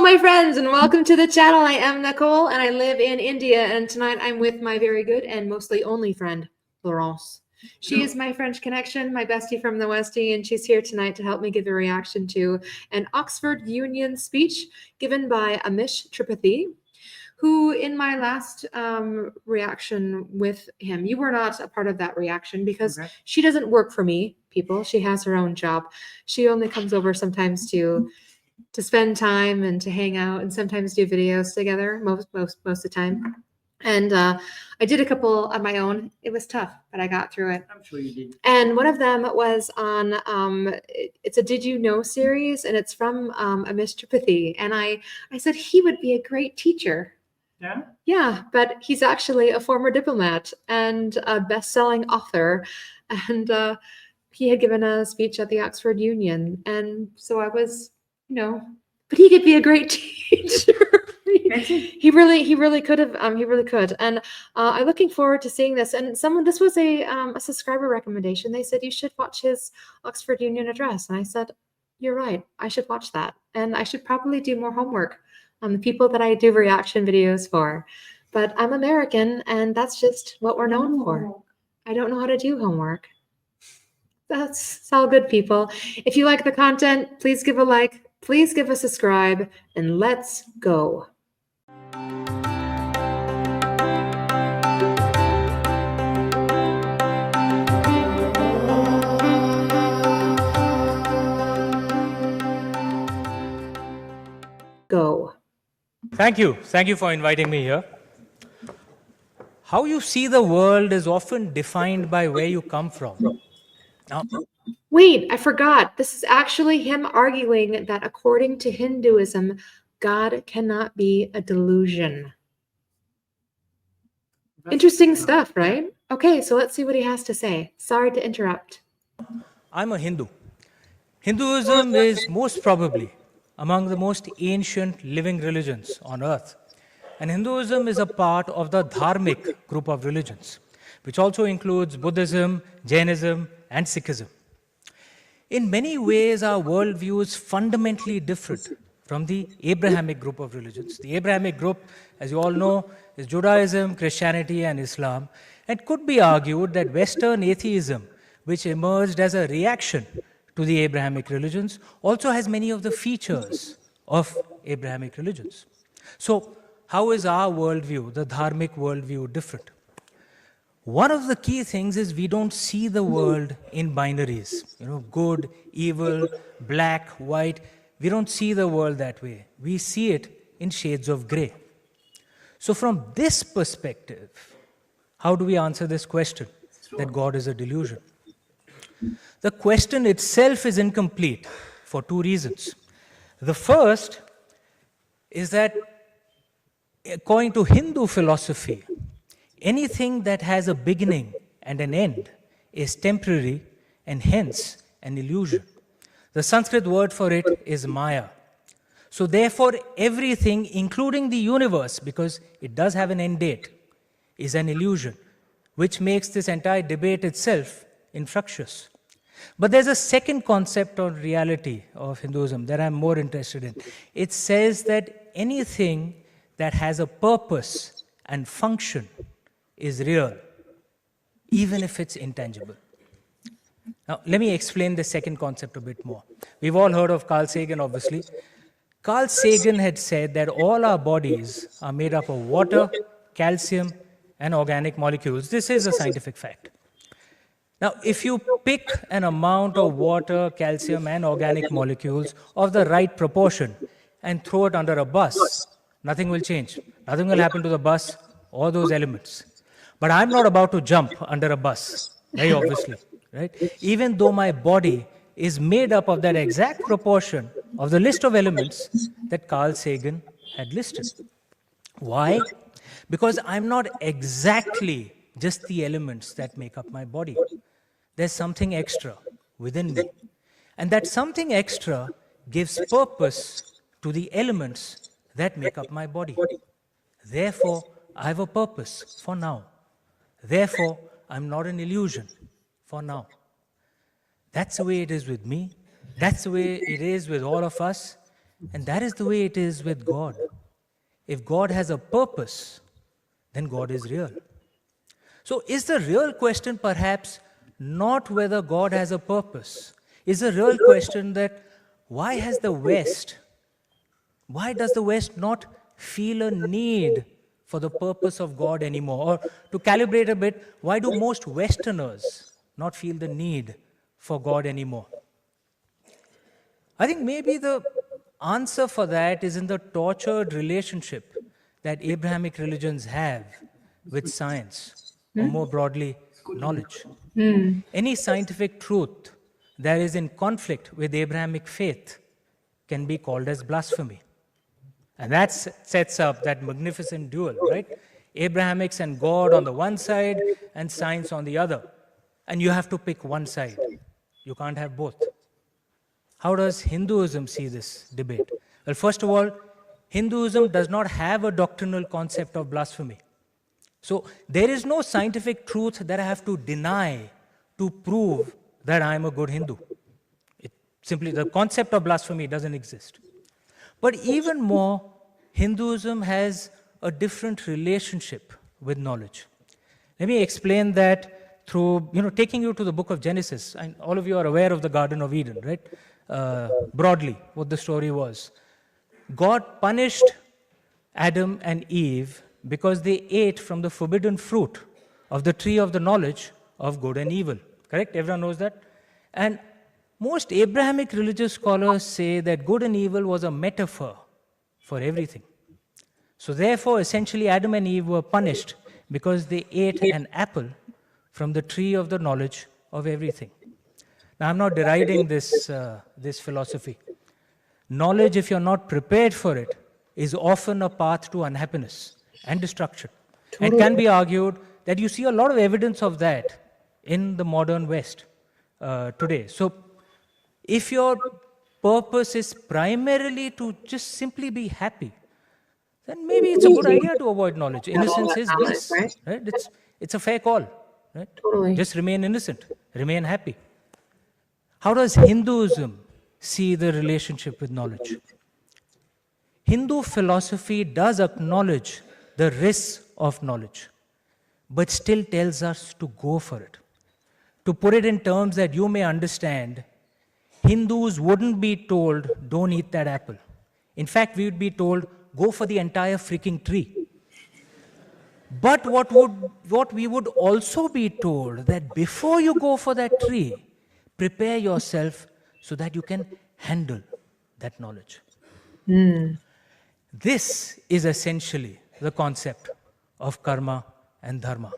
my friends, and welcome to the channel. I am Nicole, and I live in India, and tonight I'm with my very good and mostly only friend, Laurence. She is my French connection, my bestie from the Westie, and she's here tonight to help me give a reaction to an Oxford Union speech given by Amish Tripathi, who in my last reaction with him, you were not a part of that reaction because she doesn't work for me, people. She has her own job. She only comes over sometimes to spend time and to hang out and sometimes do videos together most of the time. And I did a couple on my own. It was tough, but I got through it. I'm sure you did. And one of them was on it's a Did You Know series, and it's from Amish Tripathi. And I said he would be a great teacher. Yeah? Yeah, but he's actually a former diplomat and a best-selling author. And he had given a speech at the Oxford Union. And so I was, but he could be a great teacher. He really could have. He really could. And I'm looking forward to seeing this. And this was a subscriber recommendation. They said you should watch his Oxford Union address. And I said, you're right. I should watch that. And I should probably do more homework on the people that I do reaction videos for. But I'm American, and that's just what we're known for. I don't know how to do homework. That's all good, people. If you like the content, please give a like, please give a subscribe, and let's go. Go. Thank you. Thank you for inviting me here. How you see the world is often defined by where you come from. Now, wait, I forgot. This is actually him arguing that according to Hinduism, God cannot be a delusion. Interesting stuff, right? Okay, so let's see what he has to say. Sorry to interrupt. I'm a Hindu. Hinduism is most probably among the most ancient living religions on earth. And Hinduism is a part of the Dharmic group of religions, which also includes Buddhism, Jainism, and Sikhism. In many ways, our worldview is fundamentally different from the Abrahamic group of religions. The Abrahamic group, as you all know, is Judaism, Christianity, and Islam. And it could be argued that Western atheism, which emerged as a reaction to the Abrahamic religions, also has many of the features of Abrahamic religions. So, how is our worldview, the Dharmic worldview, different? One of the key things is we don't see the world in binaries, good, evil, black, white. We don't see the world that way. We see it in shades of gray. So from this perspective, how do we answer this question, that God is a delusion? The question itself is incomplete for two reasons. The first is that according to Hindu philosophy, anything that has a beginning and an end is temporary and hence an illusion. The Sanskrit word for it is Maya. So therefore, everything, including the universe, because it does have an end date, is an illusion, which makes this entire debate itself infructuous. But there's a second concept on reality of Hinduism that I'm more interested in. It says that anything that has a purpose and function is real, even if it's intangible. Now, let me explain the second concept a bit more. We've all heard of Carl Sagan, obviously. Carl Sagan had said that all our bodies are made up of water, calcium, and organic molecules. This is a scientific fact. Now, if you pick an amount of water, calcium, and organic molecules of the right proportion and throw it under a bus, nothing will change. Nothing will happen to the bus or those elements. But I'm not about to jump under a bus, very obviously, right? Even though my body is made up of that exact proportion of the list of elements that Carl Sagan had listed. Why? Because I'm not exactly just the elements that make up my body. There's something extra within me. And that something extra gives purpose to the elements that make up my body. Therefore, I have a purpose for now. Therefore, I'm not an illusion for now. That's the way it is with me. That's the way it is with all of us. And that is the way it is with God. If God has a purpose, then God is real. So is the real question perhaps not whether God has a purpose? Is the real question that why does the West not feel a need for the purpose of God anymore? Or to calibrate a bit, why do most Westerners not feel the need for God anymore? I think maybe the answer for that is in the tortured relationship that Abrahamic religions have with science, or more broadly, knowledge. Any scientific truth that is in conflict with Abrahamic faith can be called as blasphemy. And that sets up that magnificent duel, right? Abrahamics and God on the one side and science on the other. And you have to pick one side. You can't have both. How does Hinduism see this debate? Well, first of all, Hinduism does not have a doctrinal concept of blasphemy. So there is no scientific truth that I have to deny to prove that I am a good Hindu. Simply, the concept of blasphemy doesn't exist. But even more, Hinduism has a different relationship with knowledge. Let me explain that through, taking you to the book of Genesis. And all of you are aware of the Garden of Eden, right? Broadly, what the story was. God punished Adam and Eve because they ate from the forbidden fruit of the tree of the knowledge of good and evil. Correct? Everyone knows that? And most Abrahamic religious scholars say that good and evil was a metaphor for everything. So therefore, essentially, Adam and Eve were punished because they ate an apple from the tree of the knowledge of everything. Now, I'm not deriding this philosophy. Knowledge, if you're not prepared for it, is often a path to unhappiness and destruction. And it can be argued that you see a lot of evidence of that in the modern West today. So, if your purpose is primarily to just simply be happy, then maybe it's a good idea to avoid knowledge. Innocence is bliss, right? It's a fair call, right? Totally. Just remain innocent, remain happy. How does Hinduism see the relationship with knowledge? Hindu philosophy does acknowledge the risks of knowledge, but still tells us to go for it. To put it in terms that you may understand, Hindus wouldn't be told, don't eat that apple. In fact, we would be told, go for the entire freaking tree. But what we would also be told, that before you go for that tree, prepare yourself so that you can handle that knowledge. This is essentially the concept of karma and dharma.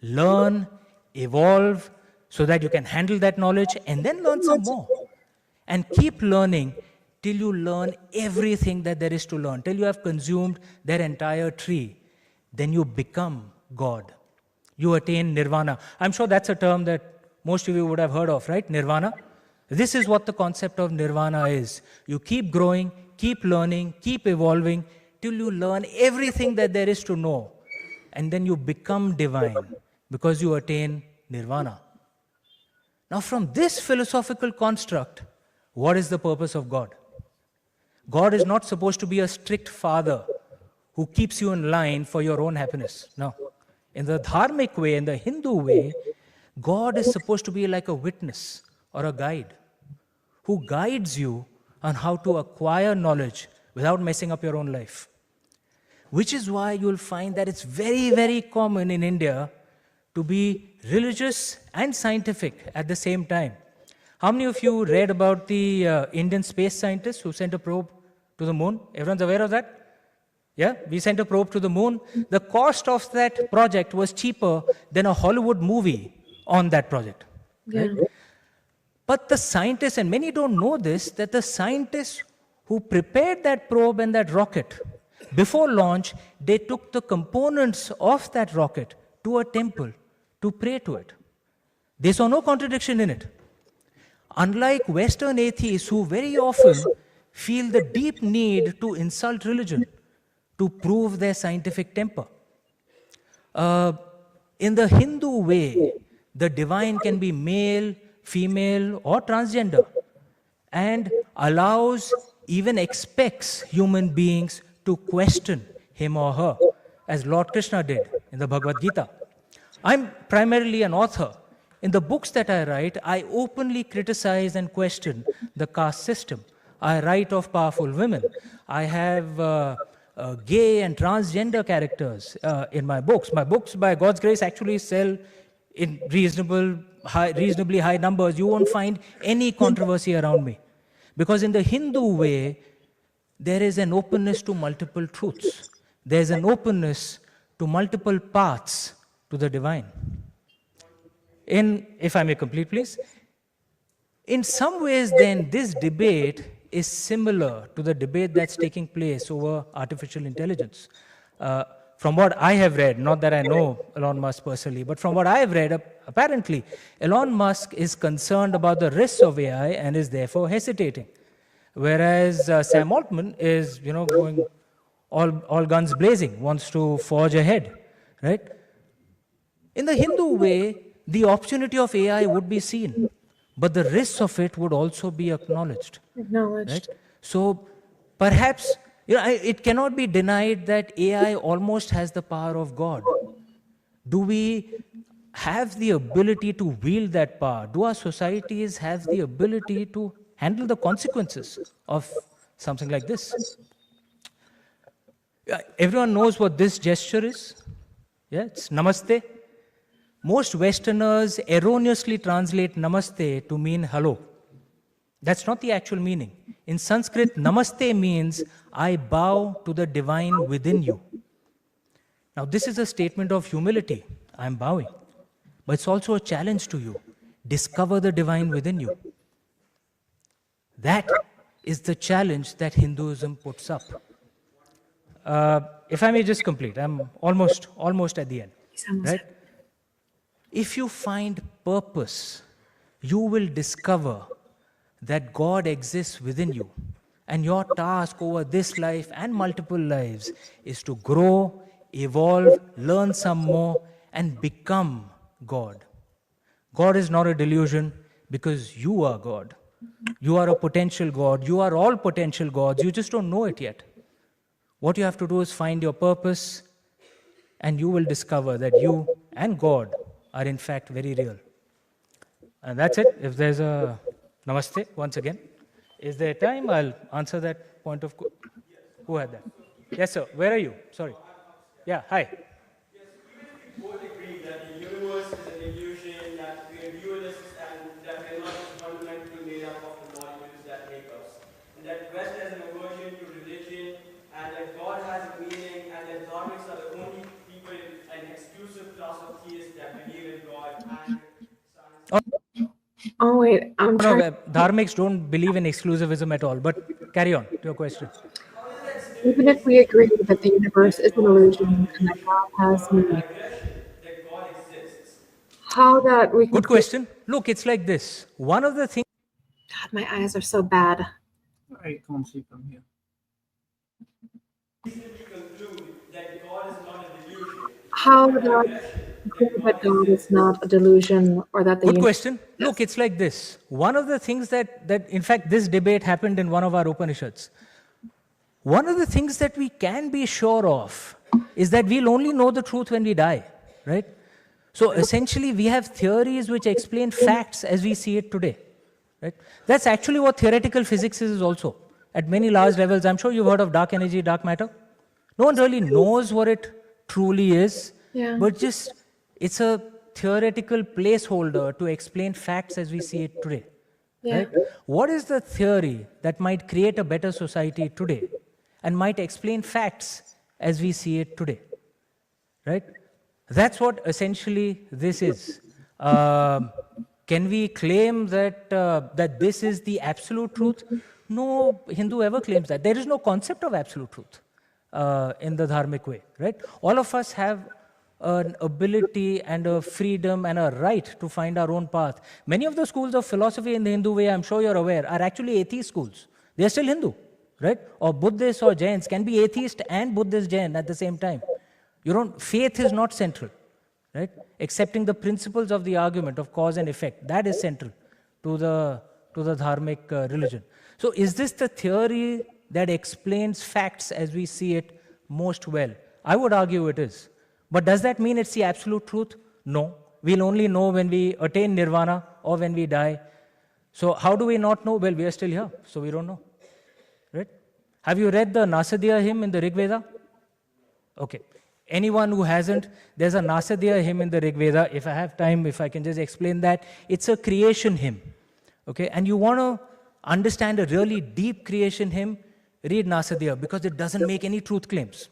Learn, evolve, so that you can handle that knowledge and then learn some more. And keep learning till you learn everything that there is to learn, till you have consumed that entire tree. Then you become God. You attain nirvana. I'm sure that's a term that most of you would have heard of, right? Nirvana. This is what the concept of nirvana is. You keep growing, keep learning, keep evolving, till you learn everything that there is to know. And then you become divine because you attain nirvana. Now, from this philosophical construct, what is the purpose of God? God is not supposed to be a strict father who keeps you in line for your own happiness. No. In the dharmic way, in the Hindu way, God is supposed to be like a witness or a guide who guides you on how to acquire knowledge without messing up your own life. Which is why you'll find that it's very, very common in India to be religious and scientific at the same time. How many of you read about the Indian space scientists who sent a probe to the moon? Everyone's aware of that? Yeah, we sent a probe to the moon. The cost of that project was cheaper than a Hollywood movie on that project. Yeah. Right? But the scientists, and many don't know this, that the scientists who prepared that probe and that rocket, before launch, they took the components of that rocket to a temple to pray to it. They saw no contradiction in it. Unlike Western atheists who very often feel the deep need to insult religion to prove their scientific temper. In the Hindu way, the divine can be male, female, or transgender and allows even expects human beings to question him or her, as Lord Krishna did in the Bhagavad Gita. I'm primarily an author. In the books that I write, I openly criticize and question the caste system. I write of powerful women. I have gay and transgender characters in my books. My books, by God's grace, actually sell in reasonably high numbers. You won't find any controversy around me. Because in the Hindu way, there is an openness to multiple truths. There's an openness to multiple paths to the divine. If I may complete, please. In some ways, then, this debate is similar to the debate that's taking place over artificial intelligence. From what I have read, not that I know Elon Musk personally, but from what I have read, apparently, Elon Musk is concerned about the risks of AI and is therefore hesitating. Whereas Sam Altman is, going all guns blazing, wants to forge ahead, right? In the Hindu way, the opportunity of AI would be seen, but the risks of it would also be acknowledged. Right? So perhaps, it cannot be denied that AI almost has the power of God. Do we have the ability to wield that power? Do our societies have the ability to handle the consequences of something like this? Everyone knows what this gesture is? Yeah, it's namaste. Most Westerners erroneously translate namaste to mean hello. That's not the actual meaning. In Sanskrit, namaste means I bow to the divine within you. Now, this is a statement of humility. I'm bowing. But it's also a challenge to you. Discover the divine within you. That is the challenge that Hinduism puts up. If I may just complete, I'm almost at the end. Right? If you find purpose, you will discover that God exists within you. And your task over this life and multiple lives is to grow, evolve, learn some more, and become God. God is not a delusion because you are God. You are a potential God. You are all potential gods. You just don't know it yet. What you have to do is find your purpose, and you will discover that you and God are in fact very real. And that's it. If there's a namaste, once again. Is there time? I'll answer that point of... Who had that? Yes, sir. Where are you? Sorry. Yeah, hi. Yes, even if we both agree that the universe is an illusion, that we are dualists, and that we are not fundamentally made up of the molecules that make us, and that West has an aversion to religion, and that God has a meaning, and that dharmics are the only people, an exclusive class of theists that believe in God and science. Oh, wait, I'm trying. No, dharmics don't believe in exclusivism at all, but carry on to your question. Even if we agree that the universe is an illusion and that God has meaning, That God exists. how that we can... Good question. Look, it's like this. One of the things... God, my eyes are so bad. I can't see from here. Reasonably conclude that God is not a delusion. How that conclude that God is not a delusion or that the Good universe... question. Look, it's like this. One of the things that in fact, this debate happened in one of our Upanishads. One of the things that we can be sure of is that we'll only know the truth when we die, right? So essentially, we have theories which explain facts as we see it today, right? That's actually what theoretical physics is also. At many large levels, I'm sure you've heard of dark energy, dark matter. No one really knows what it truly is, but just it's a theoretical placeholder to explain facts as we see it today. Right? What is the theory that might create a better society today and might explain facts as we see it today? Right? That's what essentially this is. Can we claim that that this is the absolute truth? No Hindu ever claims that. There is no concept of absolute truth in the dharmic way, right? All of us have an ability and a freedom and a right to find our own path. Many of the schools of philosophy in the Hindu way, I'm sure you're aware, are actually atheist schools. They're still Hindu, right? Or Buddhists or Jains can be atheist and Buddhist Jain at the same time. Faith is not central, right? Accepting the principles of the argument of cause and effect, that is central to the to the dharmic religion. So is this the theory that explains facts as we see it most well? I would argue it is. But does that mean it's the absolute truth? No. We'll only know when we attain nirvana or when we die. So how do we not know? Well, we are still here, so we don't know. Right? Have you read the Nasadiya hymn in the Rig Veda? Okay. Anyone who hasn't, there's a Nasadiya hymn in the Rig Veda. If I have time, if I can just explain that. It's a creation hymn. Okay, and you want to understand a really deep creation hymn, read Nasadiya, because it doesn't make any truth claims.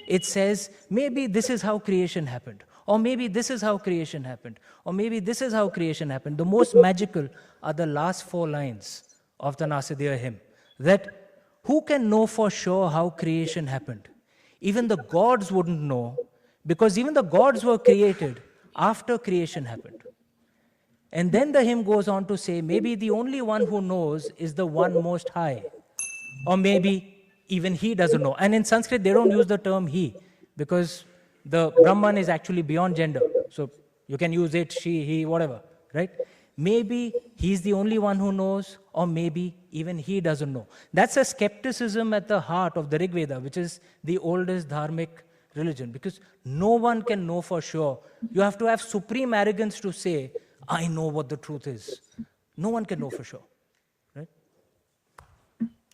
It says, maybe this is how creation happened, or maybe this is how creation happened, or maybe this is how creation happened. The most magical are the last 4 lines of the Nasadiya hymn, that who can know for sure how creation happened? Even the gods wouldn't know, because even the gods were created after creation happened. And then the hymn goes on to say, maybe the only one who knows is the one most high. Or maybe even he doesn't know. And in Sanskrit, they don't use the term he, because the Brahman is actually beyond gender. So you can use it, she, he, whatever, right? Maybe he's the only one who knows, or maybe even he doesn't know. That's a skepticism at the heart of the Rig Veda, which is the oldest dharmic religion, because no one can know for sure. You have to have supreme arrogance to say, I know what the truth is. No one can know for sure, right?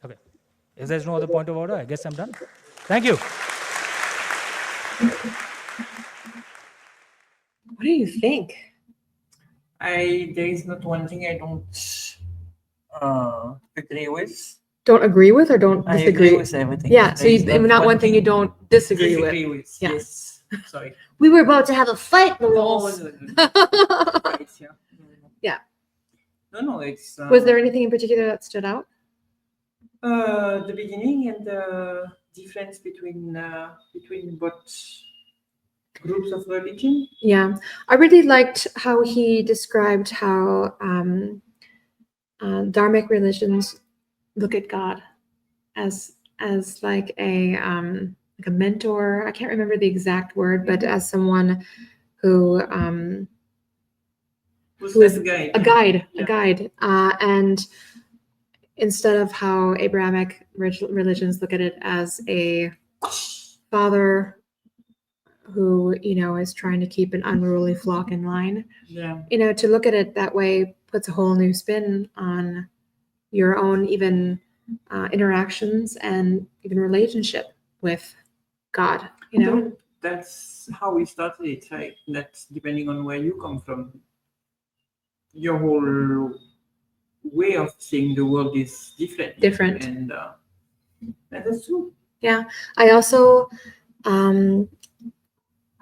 Okay. If there's no other point of order, I guess I'm done. Thank you. What do you think? There is not one thing I don't agree with. Don't agree with or don't I disagree? agree with everything. Yeah, so There is not one thing you don't disagree with. Yeah. Yes. Sorry. We were about to have a fight, No, Louise. no, no. Was Right, yeah. Yeah. No, it's. there anything in particular that stood out? The beginning and the difference between both groups of religion? Yeah, I really liked how he described how dharmic religions look at God as like a mentor. I can't remember the exact word, but as someone who Who's who is that guy? a guide, and instead of how Abrahamic religions look at it as a father who is trying to keep an unruly flock in line, Yeah. to look at it that way puts a whole new spin on your own even interactions and even relationship with God. That's how we started it, right? That's depending on where you come from. Your whole way of seeing the world is different. And that's true. Yeah, I also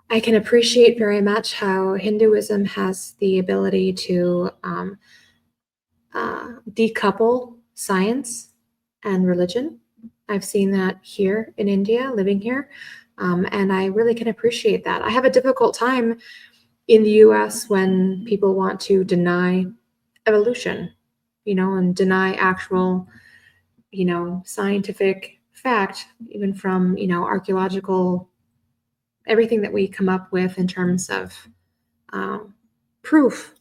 I can appreciate very much how Hinduism has the ability to decouple science and religion. I've seen that here in India, living here, and I really can appreciate that. I have a difficult time in the US when people want to deny evolution, and deny actual, scientific fact, even from, archaeological, everything that we come up with in terms of proof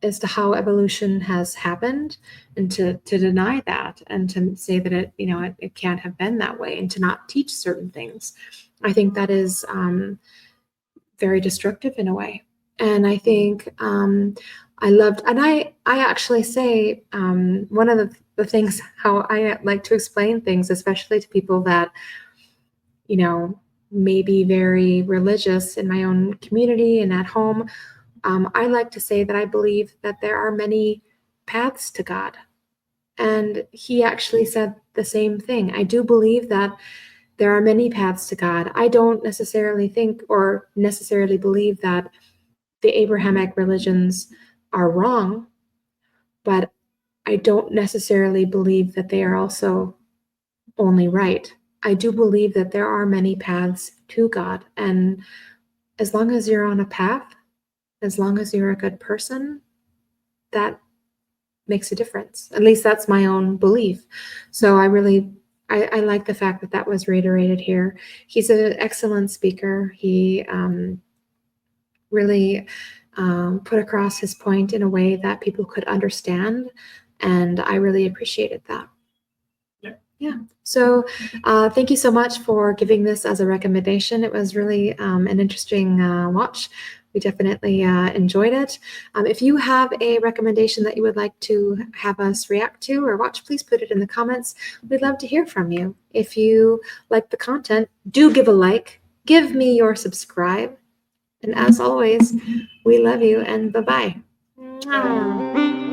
as to how evolution has happened, and to deny that and to say that it can't have been that way, and to not teach certain things. I think that is very destructive in a way. And I think I loved, and I actually say one of the things how I like to explain things, especially to people that may be very religious in my own community and at home. I like to say that I believe that there are many paths to God. And he actually said the same thing. I do believe that there are many paths to God. I don't necessarily think or necessarily believe that the Abrahamic religions are wrong, but I don't necessarily believe that they are also only right. I do believe that there are many paths to God. And as long as you're on a path, as long as you're a good person, that makes a difference. At least that's my own belief. So I like the fact that that was reiterated here. He's an excellent speaker. He really put across his point in a way that people could understand, and I really appreciated that. Yeah. So thank you so much for giving this as a recommendation. It was really an interesting watch. We definitely enjoyed it. If you have a recommendation that you would like to have us react to or watch, please put it in the comments. We'd love to hear from you. If you like the content, do give a like. Give me your subscribe. And as always, we love you and bye-bye. Mwah.